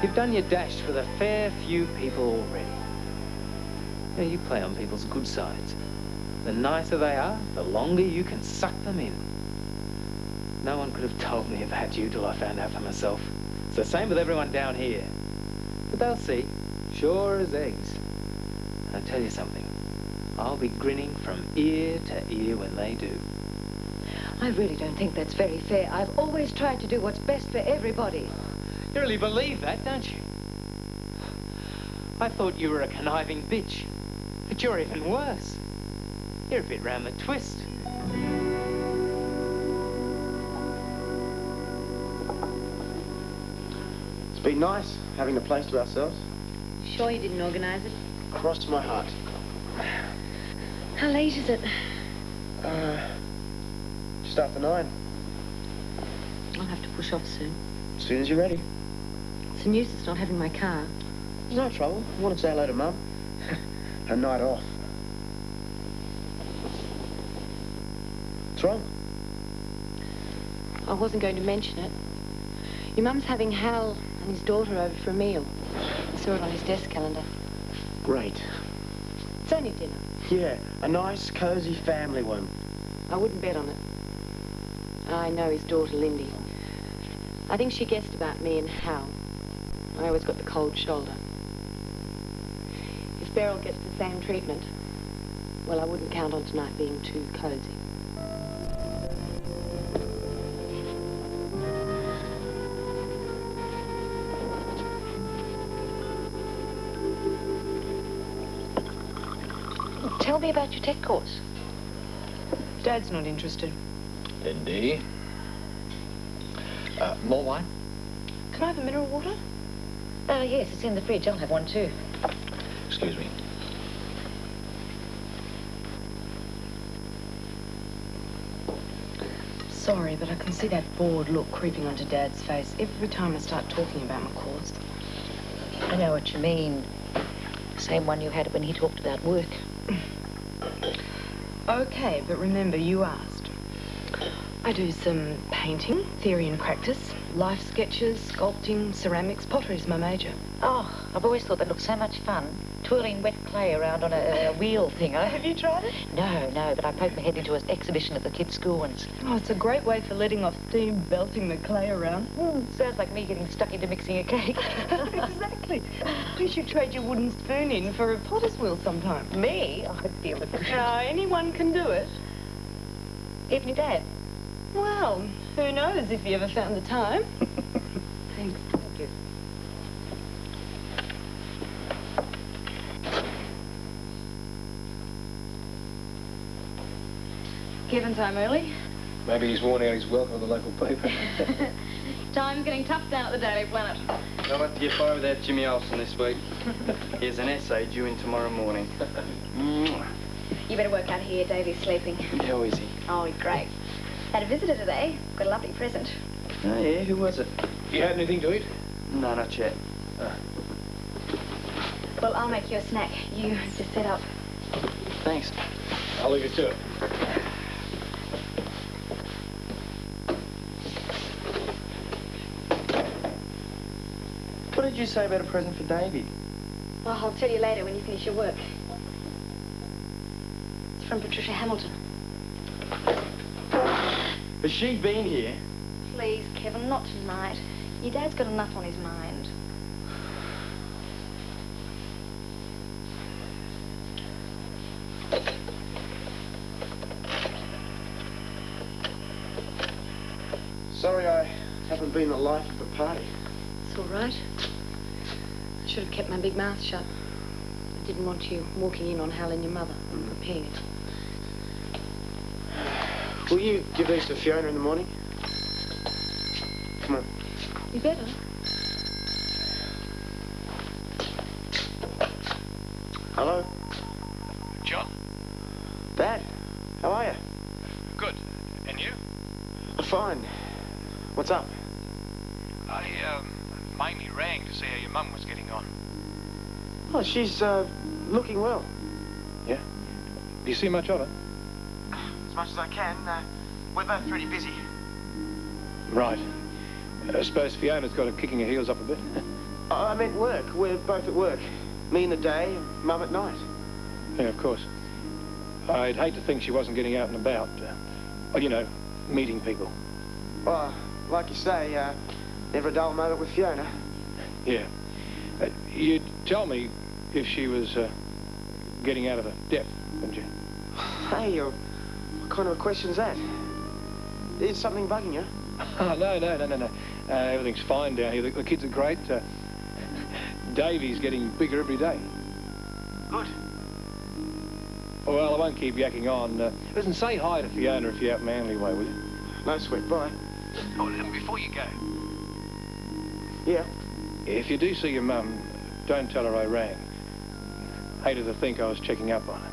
You've done your dash for the fair few people already. You know, you play on people's good sides. The nicer they are, the longer you can suck them in. No one could have told me about you till I found out for myself. It's the same with everyone down here. But they'll see, sure as eggs. And I'll tell you something. I'll be grinning from ear to ear when they do. I really don't think that's very fair. I've always tried to do what's best for everybody. You really believe that, don't you? I thought you were a conniving bitch. But you're even worse. You're a bit round the twist. It's been nice having the place to ourselves. You sure you didn't organise it? Cross my heart. How late is it? Just after 9. I'll have to push off soon. As soon as you're ready. It's a nuisance not having my car. There's no trouble. I want to say hello to Mum. Her night off. What's wrong? I wasn't going to mention it. Your mum's having Hal and his daughter over for a meal. I saw it on his desk calendar. Great. It's only dinner. Yeah, a nice, cosy family one. I wouldn't bet on it. I know his daughter, Lindy. I think she guessed about me and Hal. I always got the cold shoulder. If Beryl gets the same treatment, well, I wouldn't count on tonight being too cozy. Tell me about your tech course. Dad's not interested. Lindy. More wine? Can I have a mineral water? Yes, it's in the fridge. I'll have one too. Excuse me. Sorry, but I can see that bored look creeping onto Dad's face every time I start talking about my course. I know what you mean. Same one you had when he talked about work. Okay, but remember, you asked. I do some painting, theory and practice, life sketches, sculpting, ceramics, pottery's my major. Oh, I've always thought that looked so much fun. Twirling wet clay around on a wheel thing. Have you tried it? No, but I poked my head into an exhibition at the kids' school once. Oh, it's a great way for letting off steam, belting the clay around. Sounds like me getting stuck into mixing a cake. Exactly. You should trade your wooden spoon in for a potter's wheel sometime. Me? I feel it. Anyone can do it. Even your dad? Well, who knows if you ever found the time. Thanks. Thank you. Kevin's home early. Maybe he's worn out his welcome at the local paper. Time's getting tough down at the Daily Planet. I'll have to get by without Jimmy Olsen this week. Here's an essay due in tomorrow morning. You better work out here. Davey's sleeping. How is he? Oh, he's great. Had a visitor today. Got a lovely present. Oh, yeah? Who was it? You had anything to eat? No, not yet. Well, I'll make you a snack. You just set up. Thanks. I'll leave you to it. What did you say about a present for Davey? Well, I'll tell you later when you finish your work. It's from Patricia Hamilton. Has she been here? Please, Kevin, not tonight. Your dad's got enough on his mind. Sorry I haven't been the life of the party. It's all right. I should have kept my big mouth shut. I didn't want you walking in on Hal and your mother, unprepared. Will you give these to Fiona in the morning? Come on. You better. Hello? John? Dad, how are you? Good. And you? Fine. What's up? Mamie rang to see how your mum was getting on. Oh, she's, looking well. Yeah? Do you see much of her? As much as I can. We're both pretty busy. Right. I suppose Fiona's got her kicking her heels up a bit. I meant work. We're both at work. Me in the day, and Mum at night. Yeah, of course. I'd hate to think she wasn't getting out and about. Well, you know, meeting people. Well, like you say, never a dull moment with Fiona. Yeah. You'd tell me if she was getting out of her depth, wouldn't you? Hey, what kind of a question's that? Is something bugging you? Oh, no. Everything's fine down here. The kids are great. Davey's getting bigger every day. Good. Well, I won't keep yakking on. Listen, say hi to Fiona if you're out Manly way, will you? No sweat, bye. Oh, and before you go, Yeah. if you do see your mum, don't tell her I rang. Hated to think I was checking up on her.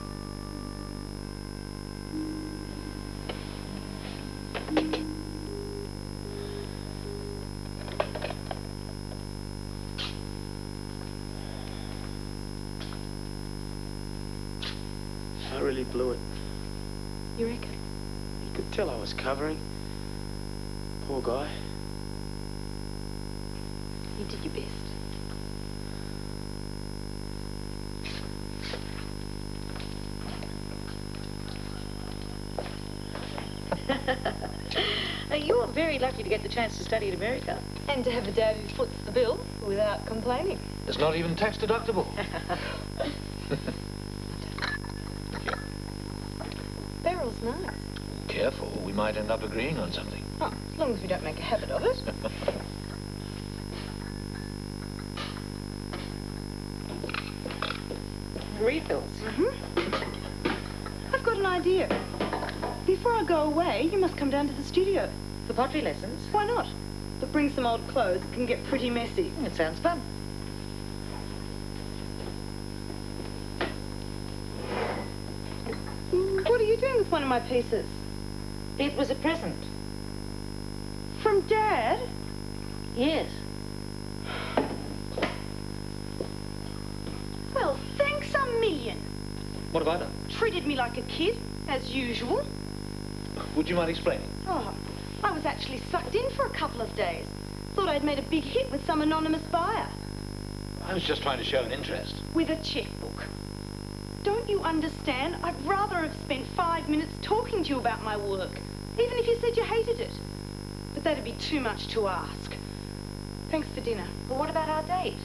I really blew it. You reckon? You could tell I was covering. Poor guy. You did your best. You're very lucky to get the chance to study in America. And to have a dad who foots the bill without complaining. It's not even tax deductible. Beryl's nice. Careful, we might end up agreeing on something. Oh, as long as we don't make a habit of it. Refills. I've got an idea. Before I go away, you must come down to the studio. For pottery lessons? Why not? But bring some old clothes. It can get pretty messy. It sounds fun. What are you doing with one of my pieces? It was a present. From Dad? Yes. Well, thanks a million. What about her? Treated me like a kid, as usual. Would you mind explaining? Oh, I was actually sucked in for a couple of days. Thought I'd made a big hit with some anonymous buyer. I was just trying to show an interest. With a checkbook. Don't you understand? I'd rather have spent 5 minutes talking to you about my work, even if you said you hated it. But that'd be too much to ask. Thanks for dinner. But what about our date?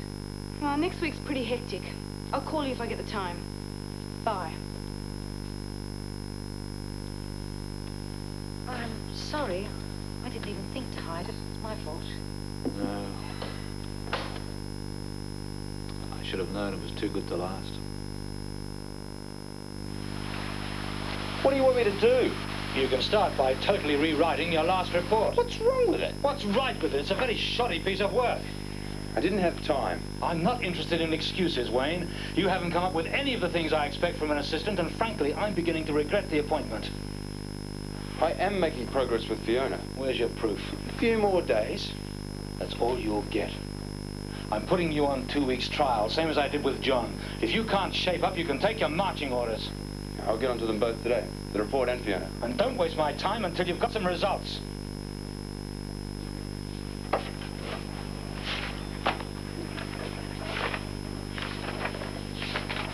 Next week's pretty hectic. I'll call you if I get the time. Bye. I'm sorry. I didn't even think to hide it. It's my fault. No. I should have known it was too good to last. What do you want me to do? You can start by totally rewriting your last report. What's wrong with it? What's right with it? It's a very shoddy piece of work. I didn't have time. I'm not interested in excuses, Wayne. You haven't come up with any of the things I expect from an assistant, and frankly, I'm beginning to regret the appointment. I am making progress with Fiona. Where's your proof? A few more days. That's all you'll get. I'm putting you on 2 weeks' trial, same as I did with John. If you can't shape up, you can take your marching orders. I'll get onto them both today. The report and Fiona. And don't waste my time until you've got some results.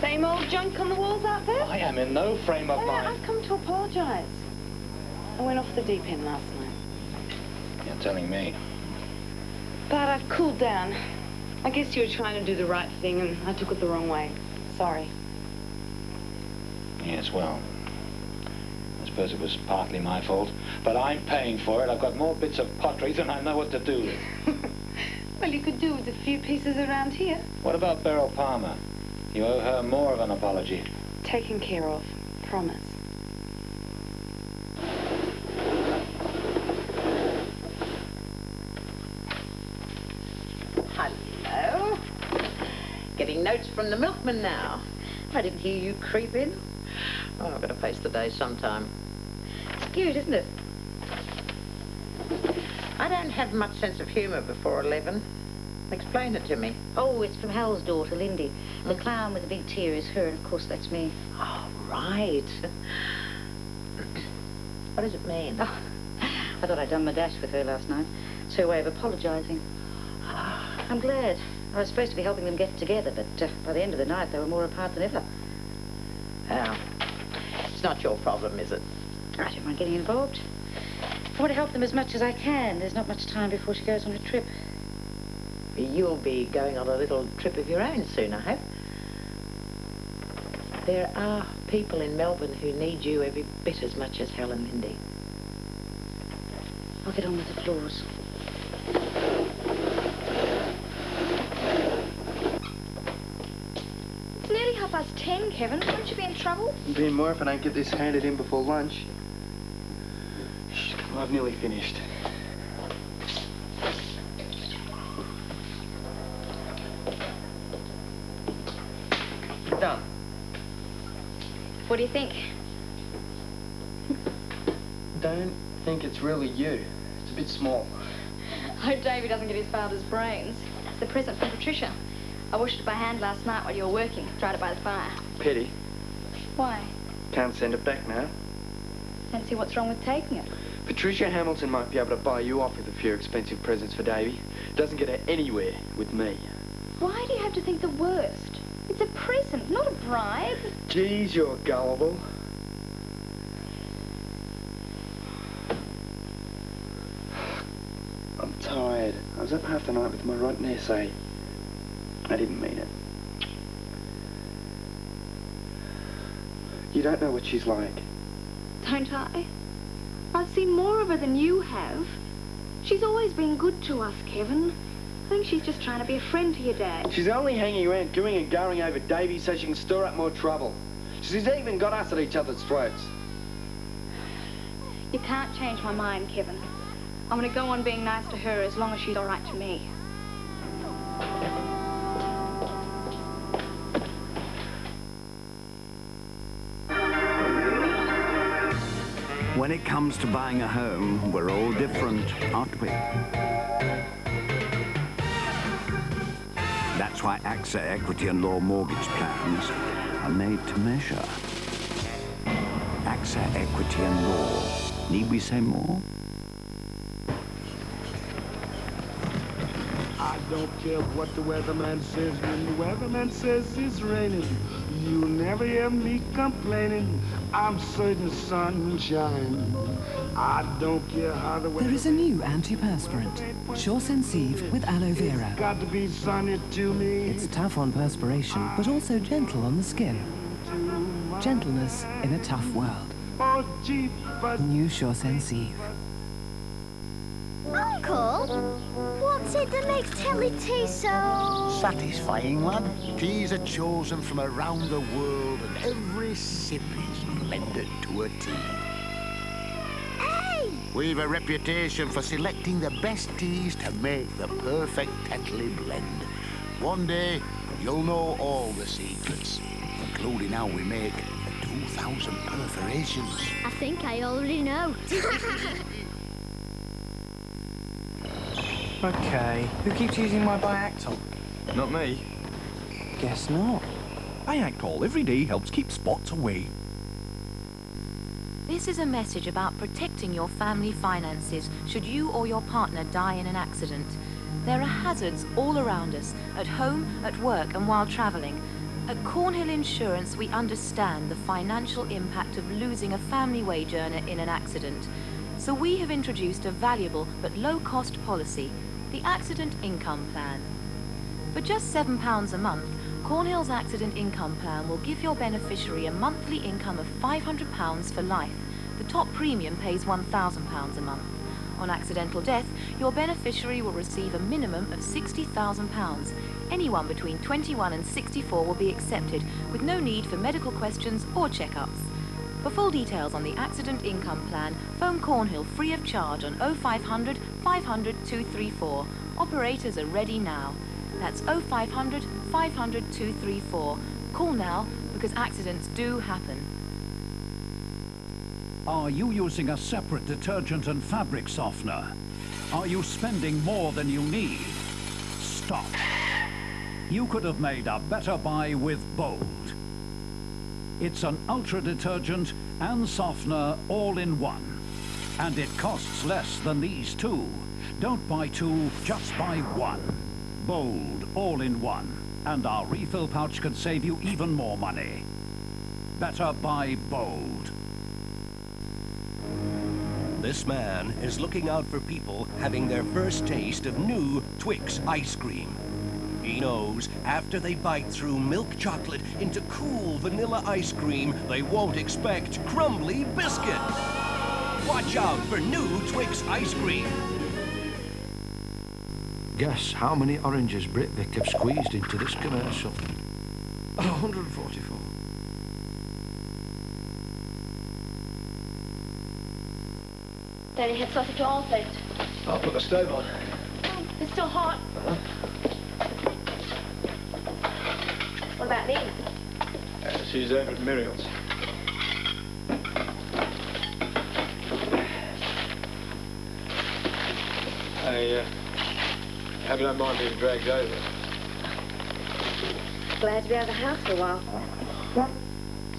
Same old junk on the walls out there? I am in no frame of mind. I've come to apologize. I went off the deep end last night. You're telling me. But I've cooled down. I guess you were trying to do the right thing, and I took it the wrong way. Sorry. Yes, well, I suppose it was partly my fault, but I'm paying for it. I've got more bits of pottery than I know what to do with. Well, you could do with a few pieces around here. What about Beryl Palmer? You owe her more of an apology. Taken care of. Promise. Hello. Getting notes from the milkman now. I didn't hear you creep in. Oh, I've got to face the day sometime. It's cute, isn't it? I don't have much sense of humour before 11. Explain it to me. Oh, it's from Hal's daughter, Lindy. The clown with the big tear is her, and of course that's me. Oh, right. What does it mean? Oh, I thought I'd done my dash with her last night. It's her way of apologising. I'm glad. I was supposed to be helping them get together, but by the end of the night, they were more apart than ever. Now, it's not your problem, is it? I don't mind getting involved. I want to help them as much as I can. There's not much time before she goes on a trip. You'll be going on a little trip of your own soon, I hope. There are people in Melbourne who need you every bit as much as Helen and Lindy. I'll get on with the floors. It's nearly 10:30, Kevin. Won't you be in trouble? Be more if I don't get this handed in before lunch. Shh, come on, I've nearly finished. Done. What do you think? Don't think it's really you. It's a bit small. I hope Davey doesn't get his father's brains. It's the present from Patricia. I washed it by hand last night while you were working. Dried it by the fire. Pity. Why? Can't send it back now. Don't see what's wrong with taking it. Patricia Hamilton might be able to buy you off with a few expensive presents for Davey. Doesn't get her anywhere with me. Why do you have to think the worst? It's a present, not a bribe. Geez, you're gullible. I'm tired. I was up half the night with my rotten essay. I didn't mean it. You don't know what she's like. Don't I? I've seen more of her than you have. She's always been good to us, Kevin. I think she's just trying to be a friend to your dad. She's only hanging around doing and going over Davey so she can stir up more trouble. She's even got us at each other's throats. You can't change my mind, Kevin. I'm going to go on being nice to her as long as she's all right to me. When it comes to buying a home, we're all different, aren't we? That's why AXA Equity and Law mortgage plans are made to measure. AXA Equity and Law. Need we say more? I don't care what the weatherman says when the weatherman says it's raining. You'll never hear me complaining. I'm certain sunshine. I don't care how the weather. There is a new antiperspirant, Sure Sensive with aloe vera. It's got to be sunny to me. It's tough on perspiration, but also gentle on the skin. Gentleness in a tough world. Oh, gee, but... New Sure Sensive. Uncle, what's it that makes telly tea so... Satisfying, lad. Teas are chosen from around the world, and every sip is blended to a tea. Hey! We've a reputation for selecting the best teas to make the perfect Tetley blend. One day, you'll know all the secrets, including how we make the 2,000 perforations. I think I already know. Okay, who keeps using my Biactol? Not me. Guess not. Biactol every day helps keep spots away. This is a message about protecting your family finances should you or your partner die in an accident. There are hazards all around us, at home, at work and while travelling. At Cornhill Insurance, we understand the financial impact of losing a family wage earner in an accident. So we have introduced a valuable but low-cost policy, the Accident Income Plan. For just £7 a month, Cornhill's Accident Income Plan will give your beneficiary a monthly income of £500 for life. The top premium pays £1,000 a month. On accidental death, your beneficiary will receive a minimum of £60,000. Anyone between 21 and 64 will be accepted, with no need for medical questions or checkups. For full details on the Accident Income Plan, phone Cornhill free of charge on 0500 500 234. Operators are ready now. That's 0500 500 234. Call now, because accidents do happen. Are you using a separate detergent and fabric softener? Are you spending more than you need? Stop. You could have made a better buy with Bold. It's an ultra detergent and softener all in one. And it costs less than these two. Don't buy two, just buy one. Bold, all in one. And our refill pouch can save you even more money. Better buy Bold. This man is looking out for people having their first taste of new Twix ice cream. He knows after they bite through milk chocolate into cool vanilla ice cream, they won't expect crumbly biscuit. Watch out for new Twix ice cream. Guess how many oranges Britvic have squeezed into this commercial? 144. Daddy had sausage rolls left. I'll put the stove on. Oh, it's still hot. What about Lynn? She's over at Muriel's. I hope you don't mind being dragged over. Glad to be out of the house for a while.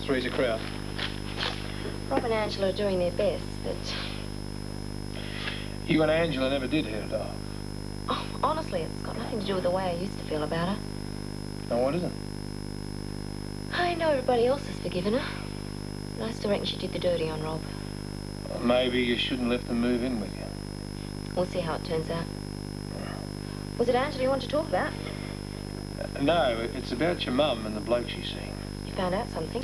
Three's a crowd. Rob and Angela are doing their best, but... You and Angela never did hit it off. Oh, honestly, it's got nothing to do with the way I used to feel about her. Now, what is it? I know everybody else has forgiven her, but I still reckon she did the dirty on Rob. Well, maybe you shouldn't let them move in with you. We'll see how it turns out. Was it Angela you wanted to talk about? No, it's about your mum and the bloke she's seen. You found out something?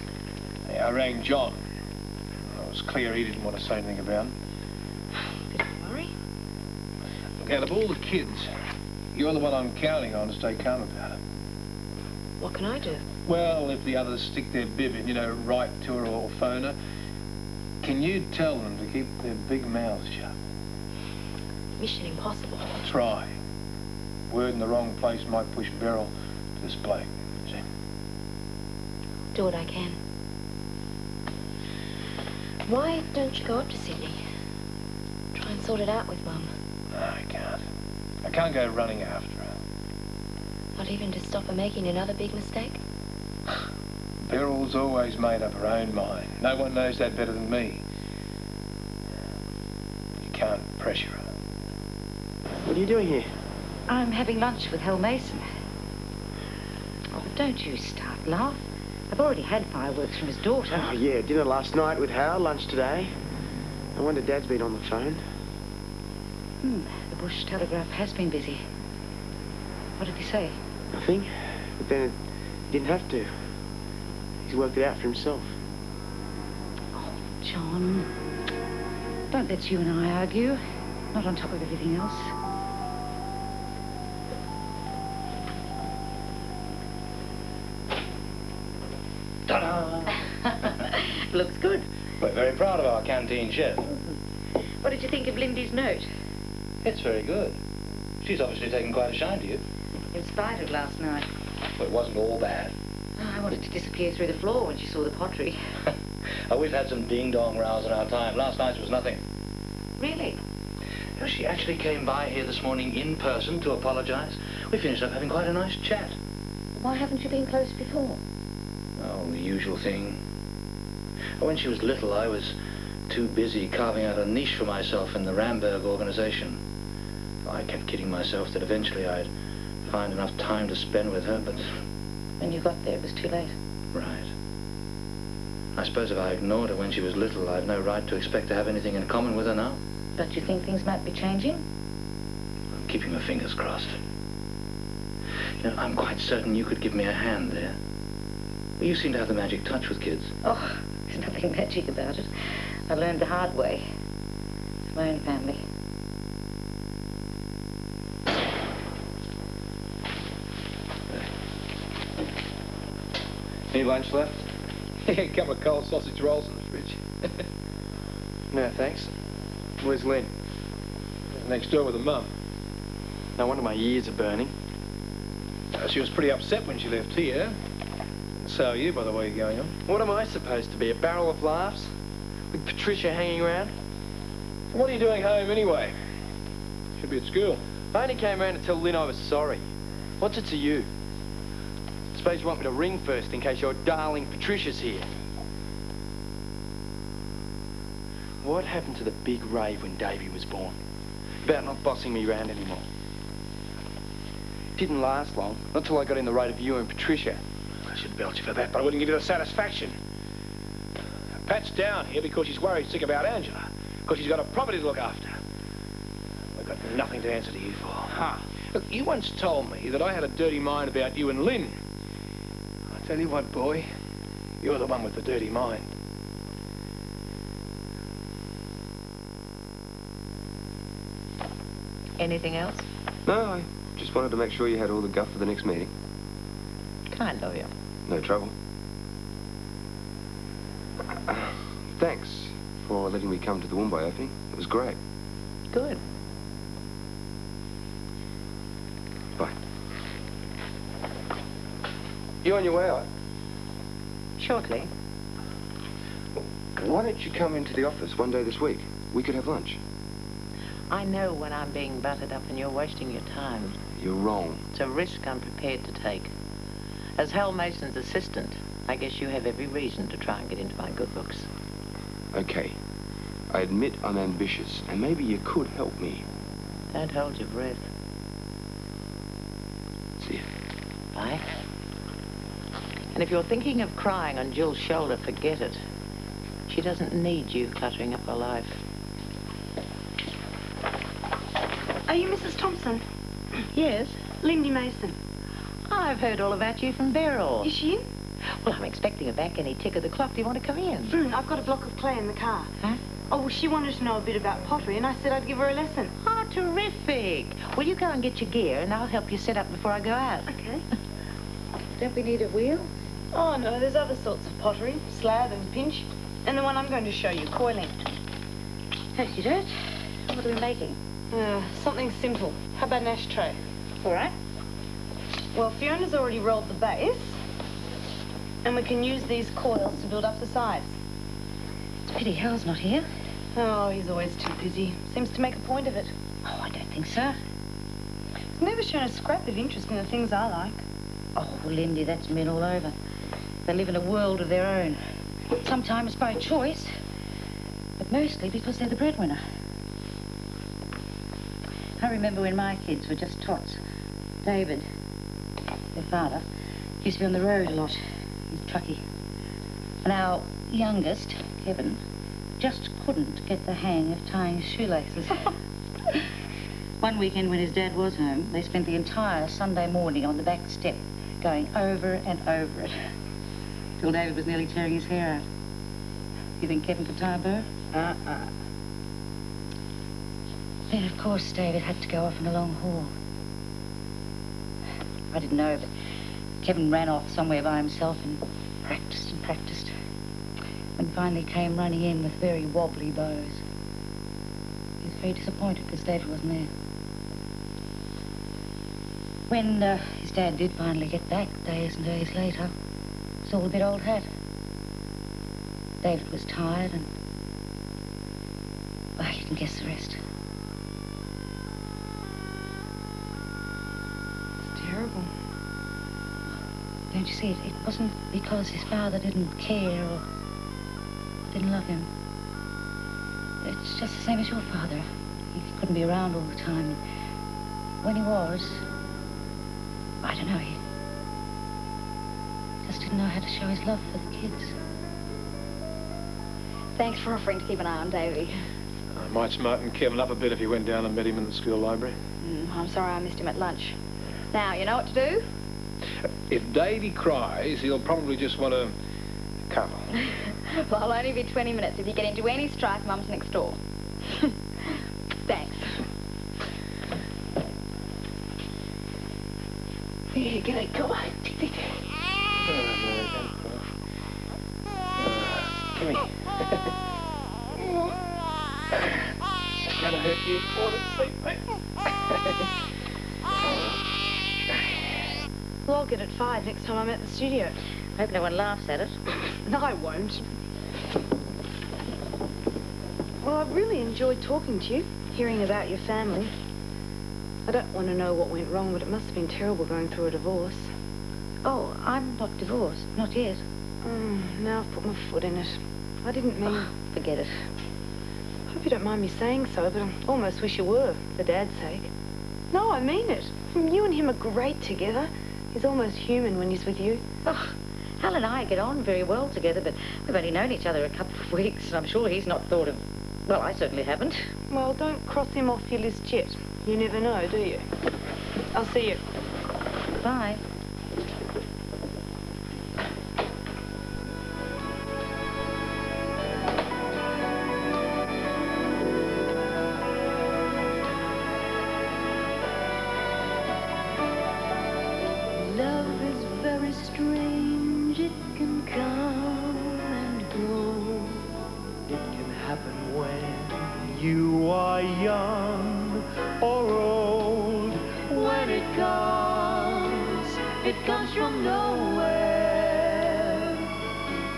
Yeah, I rang John. It was clear he didn't want to say anything about it. Bit of a worry. Look, out of all the kids, you're the one I'm counting on to stay calm about it. What can I do? Well, if the others stick their bib in, you know, write to her or phone her, can you tell them to keep their big mouths shut? Mission impossible. Try. Word in the wrong place might push Beryl to this bloke, see? Do what I can. Why don't you go up to Sydney? Try and sort it out with Mum. No, I can't. I can't go running after her. Not even to stop her making another big mistake? Beryl's always made up her own mind. No one knows that better than me. You can't pressure her. What are you doing here? I'm having lunch with Hal Mason. Oh, but don't you start, laugh. I've already had fireworks from his daughter. Oh, yeah, dinner last night with Hal, lunch today. No wonder Dad's been on the phone. The Bush Telegraph has been busy. What did he say? Nothing. But then he didn't have to. He's worked it out for himself. Oh, John. Don't let you and I argue. Not on top of everything else. Ta-da! Looks good. We're very proud of our canteen chef. What did you think of Lindy's note? It's very good. She's obviously taken quite a shine to you. In spite of last night. But it wasn't all bad. Oh, I wanted to disappear through the floor when she saw the pottery. Oh, we've had some ding-dong rows in our time. Last night's was nothing. Really? You know, she actually came by here this morning in person to apologize. We finished up having quite a nice chat. Why haven't you been close before? Oh, the usual thing. When she was little, I was too busy carving out a niche for myself in the Ramberg organization. I kept kidding myself that eventually I'd find enough time to spend with her, but... When you got there, it was too late. Right. I suppose if I ignored her when she was little, I've no right to expect to have anything in common with her now. Don't you think things might be changing? I'm keeping my fingers crossed. You know, I'm quite certain you could give me a hand there. You seem to have the magic touch with kids. Oh, there's nothing magic about it. I learned the hard way. It's my own family. Any lunch left? A couple of cold sausage rolls in the fridge. No, thanks. Where's Lynn? Next door with her mum. No wonder my ears are burning. She was pretty upset when she left here. So are you, by the way you're going on. What am I supposed to be, a barrel of laughs? With Patricia hanging around? What are you doing home anyway? Should be at school. I only came around to tell Lynn I was sorry. What's it to you? Suppose you want me to ring first in case your darling Patricia's here. What happened to the big rave when Davy was born? About not bossing me around anymore. Didn't last long. Not till I got in the rate of you and Patricia. I should belch you for that, but I wouldn't give you the satisfaction. Pat's down here because she's worried sick about Angela, because she's got a property to look after. I've got nothing to answer to you for. Huh. Look, you once told me that I had a dirty mind about you and Lynn. I tell you what, boy, you're the one with the dirty mind. Anything else? No, I just wanted to make sure you had all the guff for the next meeting. Kind of you. No trouble. Thanks for letting me come to the Woombai opening. It was great. Good. Bye. You on your way out? Shortly. Why don't you come into the office one day this week? We could have lunch. I know when I'm being buttered up and you're wasting your time. You're wrong. It's a risk I'm prepared to take. As Hal Mason's assistant, I guess you have every reason to try and get into my good books. Okay. I admit I'm ambitious, and maybe you could help me. Don't hold your breath. See you. Bye. And if you're thinking of crying on Jill's shoulder, forget it. She doesn't need you cluttering up her life. Are you Mrs. Thompson? Yes. Lindy Mason. I've heard all about you from Beryl. Is she in? Well, I'm expecting her back any tick of the clock. Do you want to come in? I've got a block of clay in the car. Huh? Oh, well, she wanted to know a bit about pottery, and I said I'd give her a lesson. Oh, terrific. Well, you go and get your gear, and I'll help you set up before I go out. Okay. Don't we need a wheel? Oh, no, there's other sorts of pottery. Slab and pinch. And the one I'm going to show you, coiling. Thank you, Dad. What are we making? Something simple. How about an ashtray? All right. Well, Fiona's already rolled the base. And we can use these coils to build up the sides. It's a pity Hal's not here. Oh, he's always too busy. Seems to make a point of it. Oh, I don't think so. He's never shown a scrap of interest in the things I like. Oh, Lindy, that's men all over. They live in a world of their own. Sometimes by choice, but mostly because they're the breadwinner. I remember when my kids were just tots. David, their father, used to be on the road a lot. He's trucky. And our youngest, Kevin, just couldn't get the hang of tying his shoelaces. One weekend when his dad was home, they spent the entire Sunday morning on the back step, going over and over it, till David was nearly tearing his hair out. You think Kevin could tie a bow? Then, of course, David had to go off on a long haul. I didn't know, but Kevin ran off somewhere by himself and practiced and practiced. And finally came running in with very wobbly bows. He was very disappointed because David wasn't there. When his dad did finally get back, days and days later, it was all a bit old hat. David was tired and... well, you can guess the rest. It's terrible. Don't you see, it wasn't because his father didn't care or didn't love him. It's just the same as your father. He couldn't be around all the time. When he was, I don't know, he just didn't know how to show his love for the kids. Thanks for offering to keep an eye on Davy. I might smarten Kevin up a bit if he went down and met him in the school library. I'm sorry I missed him at lunch. Now, you know what to do? If Davy cries, he'll probably just want to cuddle. Well, I'll only be 20 minutes. If you get into any strife, Mum's next door. Thanks. Here, get it, go on. Come here. It's gonna hurt you more than sleep, mate. Well, I'll get it fired next time I'm at the studio. Hope no one laughs at it. No, I won't. Well, I've really enjoyed talking to you, hearing about your family. I don't want to know what went wrong, but it must have been terrible going through a divorce. Oh, I'm not divorced. Not yet. Now I've put my foot in it. I didn't mean... Oh, forget it. I hope you don't mind me saying so, but I almost wish you were, for Dad's sake. No, I mean it. You and him are great together. He's almost human when he's with you. Oh, Hal and I get on very well together, but we've only known each other a couple of weeks, and I'm sure he's not thought of... Well, I certainly haven't. Well, don't cross him off your list yet. You never know, do you? I'll see you. Bye. Love is very strange. It can come and go. It can happen when you are young or old. When it comes from nowhere.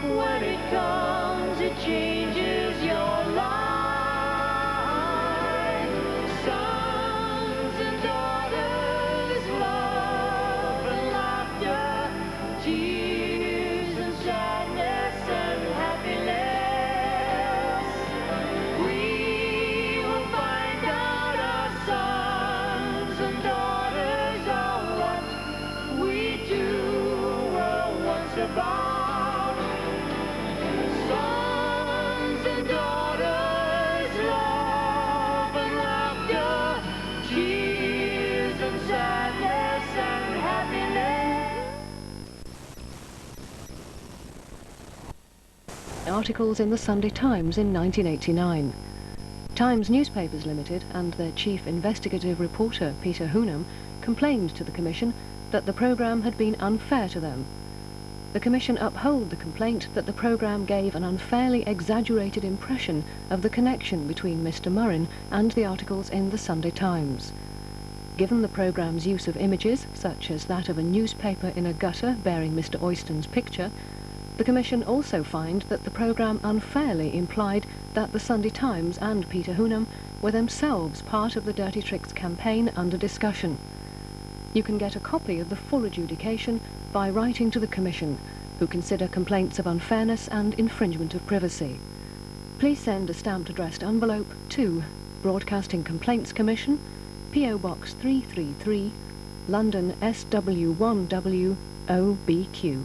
When it comes, it changes your life. Sons and daughters, love and laughter, tears and sadness and happiness. We will find out our sons and daughters are what we two were once about. Sons and daughters, love and laughter, tears and sadness and happiness. Articles in the Sunday Times in 1989. Times Newspapers Limited and their chief investigative reporter, Peter Hoonham, complained to the Commission that the programme had been unfair to them. The Commission upheld the complaint that the programme gave an unfairly exaggerated impression of the connection between Mr. Murrin and the articles in the Sunday Times. Given the programme's use of images, such as that of a newspaper in a gutter bearing Mr. Oyston's picture, the Commission also fined that the programme unfairly implied that the Sunday Times and Peter Hoonham were themselves part of the Dirty Tricks campaign under discussion. You can get a copy of the full adjudication by writing to the Commission, who consider complaints of unfairness and infringement of privacy. Please send a stamped addressed envelope to Broadcasting Complaints Commission, P.O. Box 333, London SW1W OBQ.